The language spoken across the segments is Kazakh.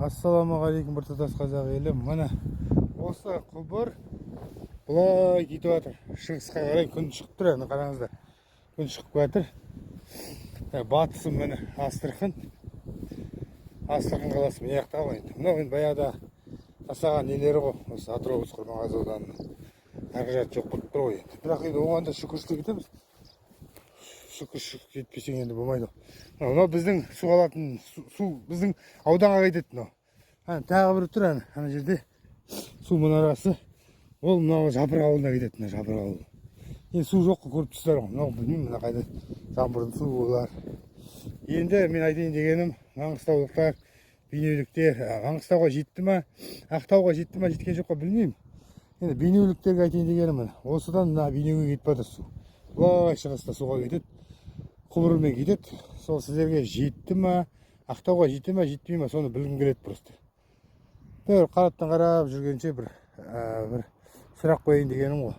Ассалаумағалейкум, біртұтас қазақ елі. Міне осы құбыр бұлай кетіп жатыр. Шығысқа қарай күн шығып тұр, енді қараңыздар. Күн шығып жатыр. Батысым міне Астрахань қаласы міне жақта ғой енді. Мынау енді баяғыда жасаған нелері ғой. Осы Атырау Құрманғазы ауданының арғы жағы жоқ болып тұр ғой енді. Бірақ енді оған да шүкіршілік етеміз. Шүкір кетпесең енді болмайды. Мынау біздің су алатын су біздің ауданға кетеді мынау. Тағы бір тұр ана жерде су мұнарасы. Ол мынау Жапырақ ауылына кетеді, мына Жапырақ ауылы. Енді су жоқ көріп тұрсыздар ғой. Мынау білмеймін мына қайда жаңбырдың суы болар. Енді мен айтайын дегенім, маңғыстаулықтар, бейнеуліктер, Маңғыстауға жетті ма, Ақтауға жетті ма, жеткен жоқ па білмеймін. Енді бейнеуліктерге айтайын дегенім, осыдан мына Бейнеуге кетіп жатыр су. Былай шығыста суға кетеді. Құбырмен кетеді. Сол сіздерге жетті ма, Ақтауға жетті ма, жетпей ма, соны білгім келеді просто. Бір қараптан қарап жүргенше бір сұрақ қойайын дегенім ғой.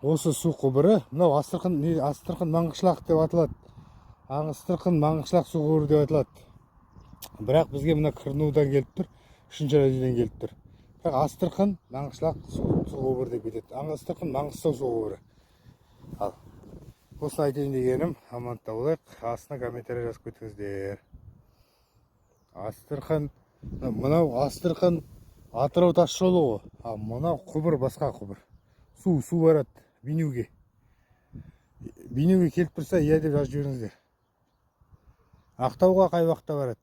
Осы су құбыры, мынау Астрахань Маңғышлақ деп аталады. Астрахань Маңғышлақ су құбыры деп аталады. Бірақ бізге мына Кырнаудан келіп тұр, 3-ші разъезден келіп тұр. Астрахань Маңғышлақ су құбыры деп кетеді. Астрахань Маңғыстау су құбыры. Ал осыны айтайын дегенім, амандықта болайық. Астына комментарий жазып кетіңіздер. Астрахань, мынау Астрахань Атырау тас жолы ғой. Мынау құбыр басқа құбыр. Су барады Бейнеуге. Бейнеуге келіп тұрса, иә деп жазып жіберіңіздер. Ақтауға қай уақытта барады?